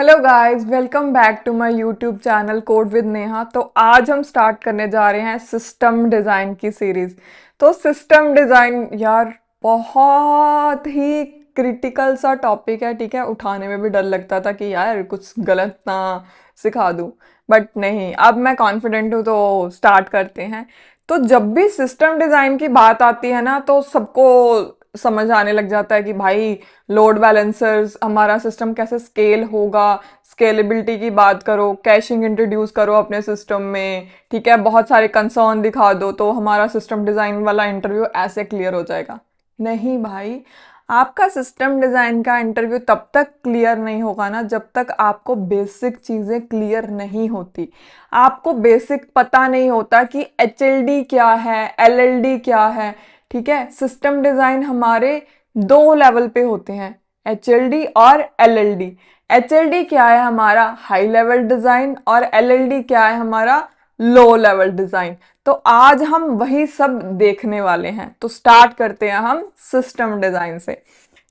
Hello guys, welcome back to my YouTube channel code with Neha. तो आज हम start करने जा रहे हैं सिस्टम डिज़ाइन की सीरीज़। तो सिस्टम डिज़ाइन यार बहुत ही क्रिटिकल सा टॉपिक है, ठीक है। उठाने में भी डर लगता था कि यार कुछ गलत ना सिखा दूं, बट नहीं, अब मैं कॉन्फिडेंट हूँ, तो स्टार्ट करते हैं। तो जब भी सिस्टम डिज़ाइन की बात आती है ना, तो सबको समझ आने लग जाता है कि भाई लोड बैलेंसर्स, हमारा सिस्टम कैसे स्केल होगा, स्केलेबिलिटी की बात करो, कैशिंग इंट्रोड्यूस करो अपने सिस्टम में, ठीक है, बहुत सारे कंसर्न दिखा दो तो हमारा सिस्टम डिज़ाइन वाला इंटरव्यू ऐसे क्लियर हो जाएगा। नहीं भाई, आपका सिस्टम डिज़ाइन का इंटरव्यू तब तक क्लियर नहीं होगा ना जब तक आपको बेसिक चीज़ें क्लियर नहीं होती। आपको बेसिक पता नहीं होता कि एचएलडी क्या है, एलएलडी क्या है, ठीक है। सिस्टम डिज़ाइन हमारे दो लेवल पे होते हैं, एचएलडी और एलएलडी। एचएलडी क्या है हमारा हाई लेवल डिजाइन, और एलएलडी क्या है हमारा लो लेवल डिजाइन। तो आज हम वही सब देखने वाले हैं। तो स्टार्ट करते हैं हम सिस्टम डिजाइन से,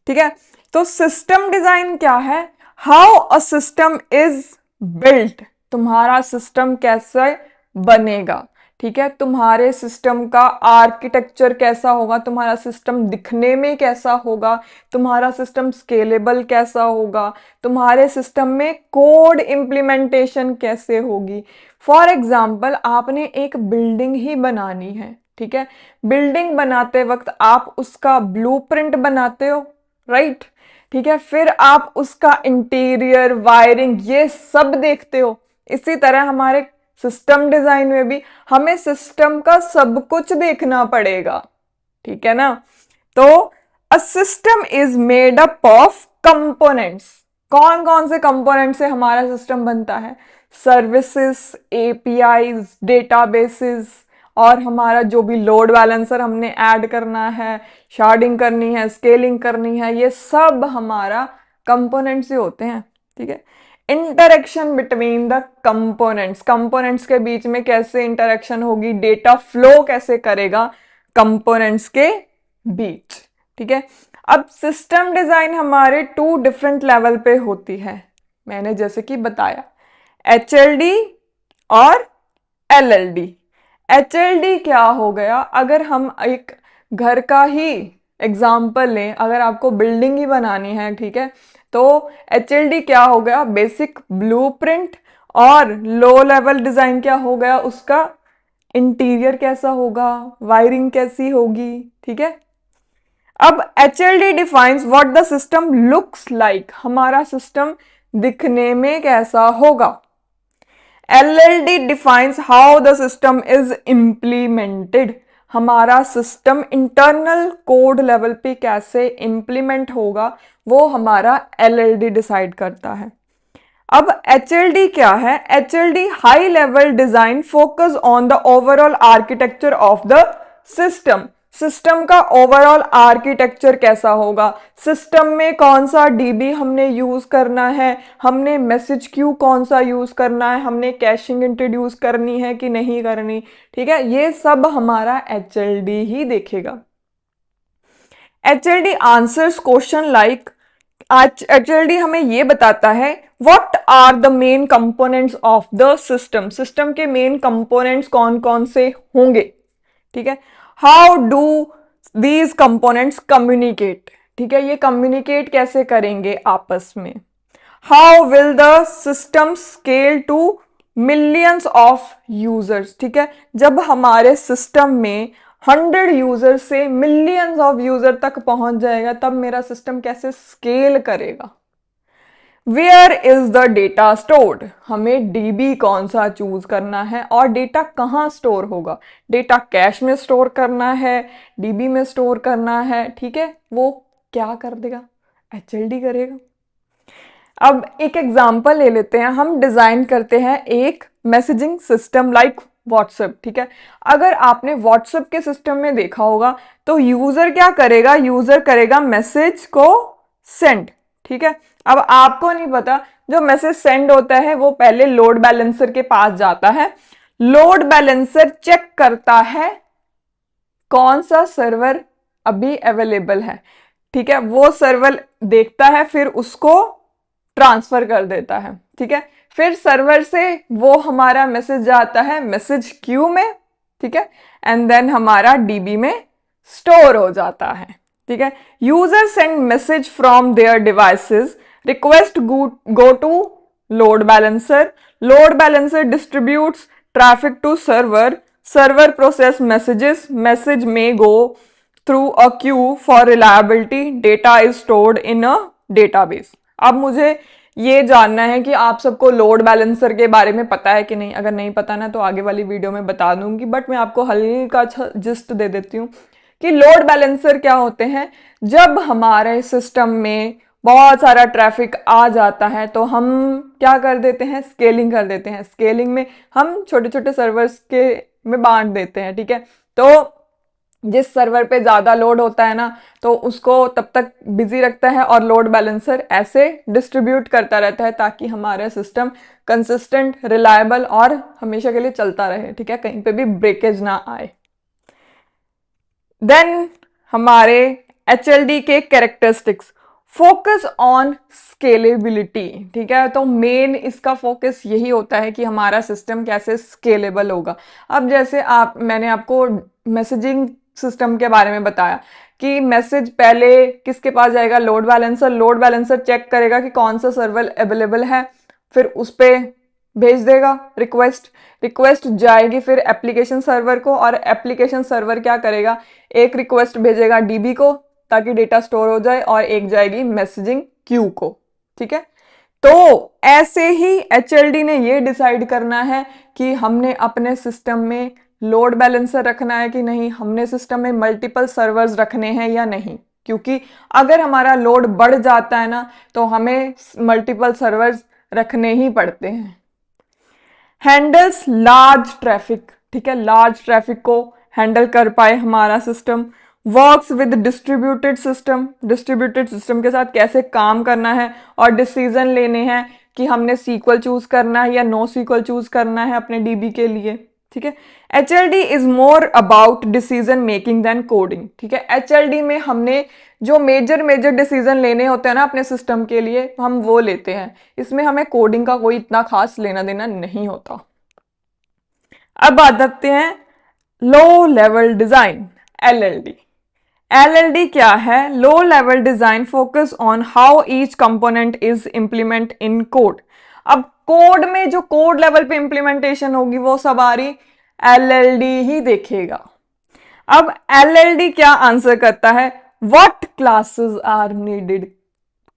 ठीक है। तो सिस्टम डिजाइन क्या है? How a system is built. तुम्हारा सिस्टम कैसे बनेगा, ठीक है। तुम्हारे सिस्टम का आर्किटेक्चर कैसा होगा, तुम्हारा सिस्टम दिखने में कैसा होगा, तुम्हारा सिस्टम स्केलेबल कैसा होगा, तुम्हारे सिस्टम में कोड इम्प्लीमेंटेशन कैसे होगी। फॉर एग्जाम्पल, आपने एक बिल्डिंग ही बनानी है, ठीक है। बिल्डिंग बनाते वक्त आप उसका ब्लूप्रिंट बनाते हो, राइट, ठीक है। फिर आप उसका इंटीरियर, वायरिंग, ये सब देखते हो। इसी तरह हमारे सिस्टम डिजाइन में भी हमें सिस्टम का सब कुछ देखना पड़ेगा, ठीक है ना। तो a system is made up of components. कौन कौन से कंपोनेंट से हमारा सिस्टम बनता है? सर्विसेज, एपीआईज, डेटाबेसेस, और हमारा जो भी लोड बैलेंसर हमने ऐड करना है, शार्डिंग करनी है, स्केलिंग करनी है, ये सब हमारा कंपोनेंट्स से होते हैं, ठीक है। Interaction between the components, components के बीच में कैसे इंटरेक्शन होगी, डेटा फ्लो कैसे करेगा कंपोनेंट्स के बीच, ठीक है। अब सिस्टम डिजाइन हमारे टू डिफरेंट लेवल पे होती है, मैंने जैसे कि बताया, एचएलडी और एलएलडी। एचएलडी क्या हो गया? अगर हम एक घर का ही एग्जाम्पल लें, अगर आपको बिल्डिंग ही बनानी है, ठीक है, तो एचएलडी क्या हो गया? Basic blueprint. और लो लेवल डिजाइन क्या हो गया? उसका इंटीरियर कैसा होगा, वायरिंग कैसी होगी, ठीक है। अब HLD defines what the system looks like, हमारा सिस्टम दिखने में कैसा होगा। LLD defines how the system is implemented, हमारा सिस्टम इंटरनल कोड लेवल पे कैसे इम्प्लीमेंट होगा, वो हमारा एलएलडी डिसाइड करता है। अब एचएलडी क्या है? HLD high level design focus on the overall architecture of the system. System का ओवरऑल आर्किटेक्चर कैसा होगा, सिस्टम में कौन सा डीबी हमने यूज करना है, हमने मैसेज क्यू कौन सा यूज करना है, हमने कैशिंग इंट्रोड्यूस करनी है कि नहीं करनी, ठीक है। ये सब हमारा एचएलडी ही देखेगा। HLD answers question like, HLD हमें ये बताता है what are the main components of the system, system के मेन कंपोनेंट्स कौन कौन से होंगे, ठीक है। How do these components communicate, ठीक है, ये कम्युनिकेट कैसे करेंगे आपस में। How will the system scale to millions of users, ठीक है, जब हमारे सिस्टम में 100 यूजर से मिलियंस ऑफ यूजर तक पहुंच जाएगा, तब मेरा सिस्टम कैसे स्केल करेगा। Where is the data stored, हमें डीबी कौन सा चूज करना है, और डेटा कहाँ स्टोर होगा, डेटा कैश में स्टोर करना है, डीबी में स्टोर करना है, ठीक है, वो क्या कर देगा? एचएलडी करेगा। अब एक एग्जांपल ले लेते हैं, हम डिजाइन करते हैं एक मैसेजिंग सिस्टम लाइक व्हाट्सएप, ठीक है। अगर आपने व्हाट्सएप के सिस्टम में देखा होगा, तो यूजर क्या करेगा? यूजर करेगा मैसेज को सेंड, ठीक है। अब आपको नहीं पता, जो मैसेज सेंड होता है वो पहले लोड बैलेंसर के पास जाता है, लोड बैलेंसर चेक करता है कौन सा सर्वर अभी अवेलेबल है, ठीक है, वो सर्वर देखता है, फिर उसको ट्रांसफर कर देता है, ठीक है। फिर सर्वर से वो हमारा मैसेज जाता है मैसेज क्यू में, ठीक है, एंड देन हमारा डीबी में स्टोर हो जाता है, ठीक है। User send message from their devices, request go to load balancer, load balancer distributes traffic to server, server process messages, message में go through a queue for reliability, data is stored in a database. अब मुझे ये जानना है कि आप सबको load balancer के बारे में पता है कि नहीं। अगर नहीं पता ना तो आगे वाली वीडियो में बता दूंगी, बट मैं आपको हल्का जिस्ट दे देती हूँ कि लोड बैलेंसर क्या होते हैं। जब हमारे सिस्टम में बहुत सारा ट्रैफिक आ जाता है तो हम क्या कर देते हैं, स्केलिंग कर देते हैं। स्केलिंग में हम छोटे छोटे सर्वर्स के में बांट देते हैं, ठीक है। तो जिस सर्वर पे ज्यादा लोड होता है ना तो उसको तब तक बिजी रखता है और लोड बैलेंसर ऐसे डिस्ट्रीब्यूट करता रहता है ताकि हमारा सिस्टम कंसिस्टेंट, रिलायबल और हमेशा के लिए चलता रहे, ठीक है, कहीं पे भी ब्रेकेज ना आए। देन हमारे HLD के कैरेक्टरिस्टिक्स, फोकस ऑन स्केलेबिलिटी, ठीक है। तो मेन इसका फोकस यही होता है कि हमारा सिस्टम कैसे स्केलेबल होगा। अब जैसे मैंने आपको मैसेजिंग सिस्टम के बारे में बताया कि मैसेज पहले किसके पास जाएगा, load balancer, load balancer check करेगा कि कौन सा सर्वर अवेलेबल है, फिर उस पर भेज देगा रिक्वेस्ट, रिक्वेस्ट जाएगी फिर एप्लीकेशन सर्वर को, और एप्लीकेशन सर्वर क्या करेगा, एक रिक्वेस्ट भेजेगा डीबी को ताकि डेटा स्टोर हो जाए और एक जाएगी मैसेजिंग क्यू को, ठीक है। तो ऐसे ही HLD ने ये डिसाइड करना है कि हमने अपने सिस्टम में लोड बैलेंसर रखना है कि नहीं, हमने सिस्टम में मल्टीपल सर्वर्स रखने हैं या नहीं, क्योंकि अगर हमारा लोड बढ़ जाता है ना तो हमें मल्टीपल सर्वर्स रखने ही पड़ते हैं। हैंडल्स लार्ज ट्रैफिक, ठीक है, लार्ज ट्रैफिक को हैंडल कर पाए हमारा system. Works with distributed system, distributed system के साथ कैसे काम करना है और डिसीजन लेने हैं कि हमने सीक्वल चूज करना है या नो सीक्वल चूज करना है अपने डीबी के लिए, ठीक है। HLD is more about decision making than coding, ठीक है। HLD में हमने जो मेजर मेजर डिसीजन लेने होते हैं ना अपने सिस्टम के लिए हम वो लेते हैं, इसमें हमें कोडिंग का कोई इतना खास लेना देना नहीं होता। अब आ जाते हैं low level design, LLD। LLD क्या है, low level design focus on how each component is implement in code. अब कोड में जो कोड लेवल पे इंप्लीमेंटेशन होगी वो सवारी LLD ही देखेगा। अब LLD क्या आंसर करता है, व्हाट क्लासेस आर नीडेड,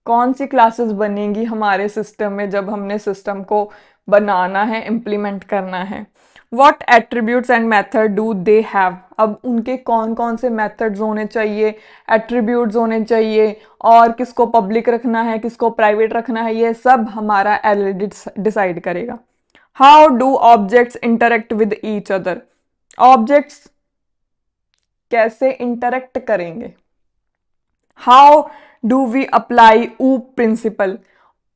कौन सी क्लासेस बनेंगी हमारे सिस्टम में जब हमने सिस्टम को बनाना है, इंप्लीमेंट करना है। What attributes and method do they have, अब उनके कौन कौन से methods होने चाहिए, attributes होने चाहिए, और किसको public रखना है, किसको private रखना है, ये सब हमारा LLD decide करेगा। How do objects interact with each other, objects कैसे interact करेंगे। How do we apply OOP principle,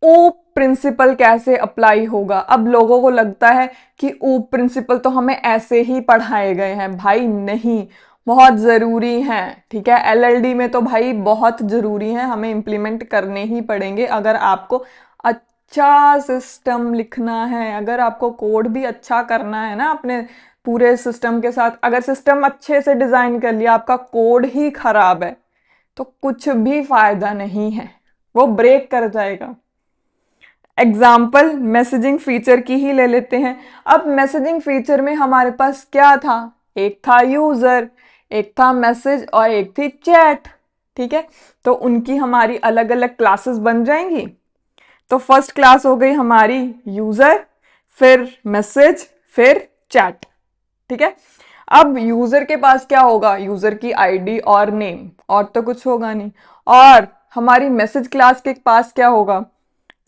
OOP principle कैसे अप्लाई होगा। अब लोगों को लगता है कि OOP प्रिंसिपल तो हमें ऐसे ही पढ़ाए गए हैं, भाई नहीं, बहुत जरूरी है, ठीक है। LLD में तो भाई बहुत जरूरी है, हमें इंप्लीमेंट करने ही पड़ेंगे अगर आपको अच्छा सिस्टम लिखना है, अगर आपको कोड भी अच्छा करना है ना अपने पूरे सिस्टम के साथ। अगर सिस्टम अच्छे से डिजाइन कर लिया, आपका कोड ही खराब है तो कुछ भी फायदा नहीं है, वो ब्रेक कर जाएगा। एग्जाम्पल मैसेजिंग फीचर की ही ले लेते हैं। अब मैसेजिंग फीचर में हमारे पास क्या था, एक था यूजर, एक था मैसेज और एक थी चैट, ठीक है। तो उनकी हमारी अलग अलग क्लासेस बन जाएंगी। तो फर्स्ट क्लास हो गई हमारी यूजर, फिर मैसेज, फिर चैट, ठीक है। अब यूजर के पास क्या होगा, यूजर की आईडी और नेम, और तो कुछ होगा नहीं। और हमारी मैसेज क्लास के पास क्या होगा,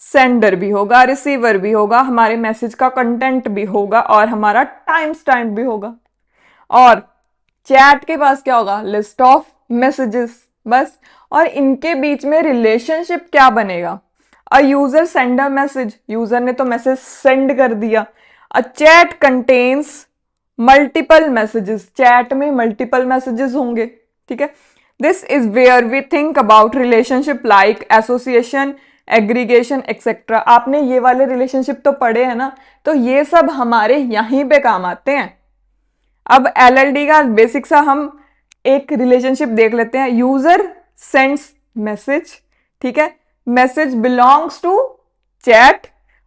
सेंडर भी होगा, रिसीवर भी होगा, हमारे मैसेज का कंटेंट भी होगा और हमारा टाइम स्टैम्प भी होगा। और चैट के पास क्या होगा, लिस्ट ऑफ मैसेजेस, बस। और इनके बीच में रिलेशनशिप क्या बनेगा, a user send a message, user ने तो मैसेज सेंड कर दिया। A chat contains multiple messages, chat में मल्टीपल मैसेजेस होंगे, ठीक है। This is where we think about relationship like association, aggregation etcetera. आपने ये वाले रिलेशनशिप तो पढ़े हैं ना, तो ये सब हमारे यहीं पे काम आते हैं। अब एलएलडी का बेसिक सा हम एक रिलेशनशिप देख लेते हैं। यूजर सेंड्स मैसेज, ठीक है, मैसेज बिलोंग्स टू चैट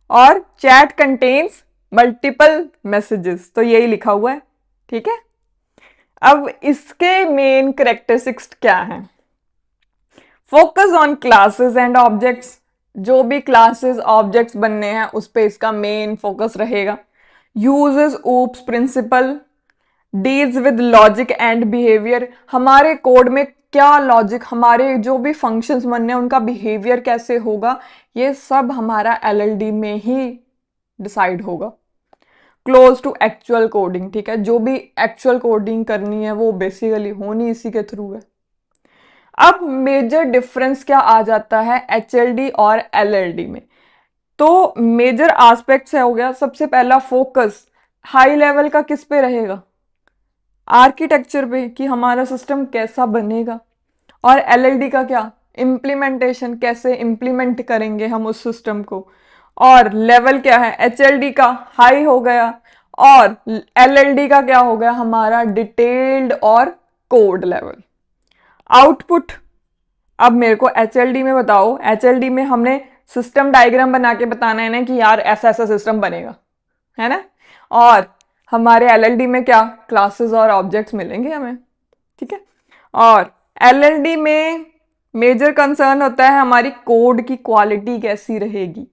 और चैट कंटेन्स मल्टीपल मैसेजेस, तो यही लिखा हुआ है, ठीक है। अब इसके मेन कैरेक्टरिस्टिक्स क्या हैं? Focus on classes and objects, जो भी क्लासेस ऑब्जेक्ट्स बनने हैं उस पे इसका मेन फोकस रहेगा। Uses OOPs principle, deals with logic and behaviour, हमारे कोड में क्या लॉजिक, हमारे जो भी फंक्शंस बनने हैं उनका बिहेवियर कैसे होगा, ये सब हमारा एलएलडी में ही डिसाइड होगा। क्लोज टू एक्चुअल कोडिंग, ठीक है, जो भी एक्चुअल कोडिंग करनी है वो बेसिकली होनी इसी के थ्रू है। अब मेजर डिफरेंस क्या आ जाता है एचएलडी और एलएलडी में? तो मेजर एस्पेक्ट्स है हो गया, सबसे पहला फोकस हाई लेवल का किस पे रहेगा? आर्किटेक्चर पे, कि हमारा सिस्टम कैसा बनेगा। और एलएलडी का क्या? इम्प्लीमेंटेशन, कैसे इम्प्लीमेंट करेंगे हम उस सिस्टम को। और लेवल क्या है? एचएलडी का हाई हो गया और एलएलडी का क्या हो गया? हमारा डिटेल्ड और कोड लेवल। आउटपुट, अब मेरे को एचएलडी में बताओ, एचएलडी में हमने सिस्टम डायग्राम बना के बताना है ना कि यार ऐसा ऐसा सिस्टम बनेगा, है ना। और हमारे एलएलडी में क्या? क्लासेस और ऑब्जेक्ट्स मिलेंगे हमें, ठीक है। और एलएलडी में मेजर कंसर्न होता है हमारी कोड की क्वालिटी कैसी रहेगी,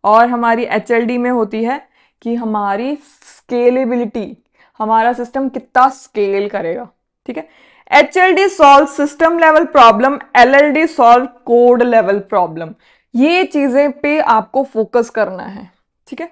और हमारी एचएलडी में होती है कि हमारी स्केलेबिलिटी, हमारा सिस्टम कितना स्केल करेगा, ठीक है। HLD solve system level problem, LLD solve code level problem. ये चीजें पे आपको फोकस करना है, ठीक है।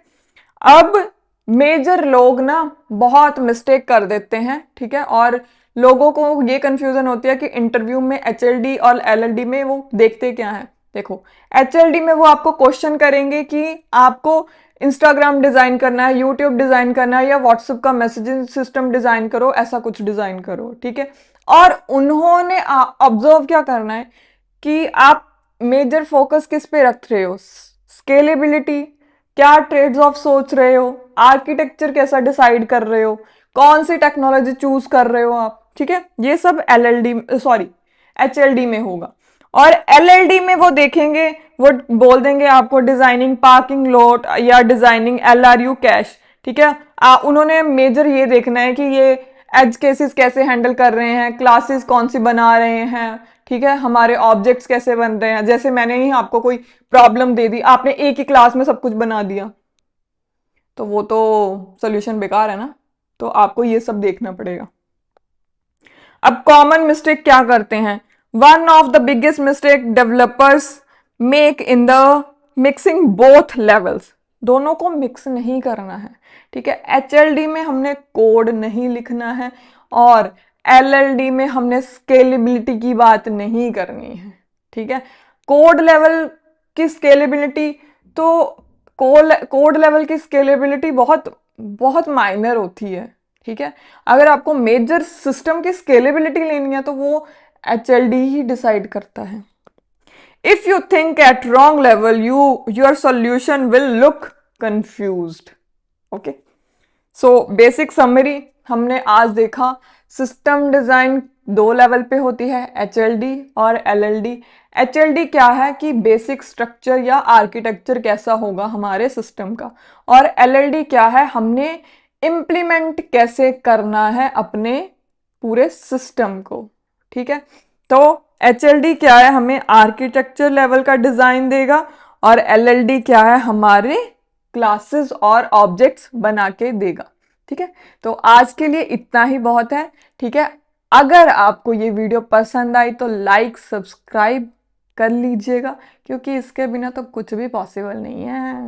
अब मेजर लोग ना बहुत मिस्टेक कर देते हैं, ठीक है, और लोगों को ये कंफ्यूजन होती है कि इंटरव्यू में एचएलडी और एलएलडी में वो देखते क्या है। देखो, एचएलडी में वो आपको क्वेश्चन करेंगे कि आपको इंस्टाग्राम डिजाइन करना है, यूट्यूब डिजाइन करना है, या व्हाट्सएप का मैसेजिंग सिस्टम डिजाइन करो, ऐसा कुछ डिजाइन करो, ठीक है। और उन्होंने ऑब्जर्व क्या करना है कि आप मेजर फोकस किस पे रख रहे हो? स्केलेबिलिटी, क्या ट्रेड्स ऑफ सोच रहे हो, आर्किटेक्चर कैसा डिसाइड कर रहे हो, कौन सी टेक्नोलॉजी चूज कर रहे हो आप, ठीक है। ये सब एचएलडी में होगा। और एलएलडी में वो देखेंगे, वो बोल देंगे आपको डिजाइनिंग पार्किंग लॉट या डिजाइनिंग एलआरयू कैश, ठीक है। उन्होंने मेजर ये देखना है कि ये एज केसेस कैसे हैंडल कर रहे हैं, क्लासेस कौन सी बना रहे हैं, ठीक है, हमारे ऑब्जेक्ट्स कैसे बन रहे हैं। जैसे मैंने ही आपको कोई प्रॉब्लम दे दी, आपने एक ही क्लास में सब कुछ बना दिया, तो वो तो सोल्यूशन बेकार है ना, तो आपको ये सब देखना पड़ेगा। अब कॉमन मिस्टेक क्या करते हैं? One of the biggest mistake developers make in the mixing both levels, दोनों को मिक्स नहीं करना है, ठीक है। एचएलडी में हमने कोड नहीं लिखना है और एलएलडी में हमने स्केलेबिलिटी की बात नहीं करनी है, ठीक है। कोड लेवल की स्केलेबिलिटी, तो कोड लेवल की स्केलेबिलिटी बहुत बहुत माइनर होती है, ठीक है। अगर आपको मेजर सिस्टम की स्केलेबिलिटी लेनी है तो वो एचएलडी ही डिसाइड करता है। If you think at wrong level your solution will look confused. Okay, so basic summary हमने आज देखा, सिस्टम डिजाइन दो लेवल पे होती है, एचएलडी और एलएलडी। एचएलडी क्या है कि बेसिक स्ट्रक्चर या आर्किटेक्चर कैसा होगा हमारे सिस्टम का, और एलएलडी क्या है, हमने इम्प्लीमेंट कैसे करना है अपने पूरे सिस्टम को, ठीक है। तो एचएलडी क्या है, हमें आर्किटेक्चर लेवल का डिजाइन देगा, और एलएलडी क्या है, हमारे क्लासेस और ऑब्जेक्ट्स बना के देगा, ठीक है। तो आज के लिए इतना ही बहुत है, ठीक है। अगर आपको ये वीडियो पसंद आई तो लाइक सब्सक्राइब कर लीजिएगा, क्योंकि इसके बिना तो कुछ भी पॉसिबल नहीं है।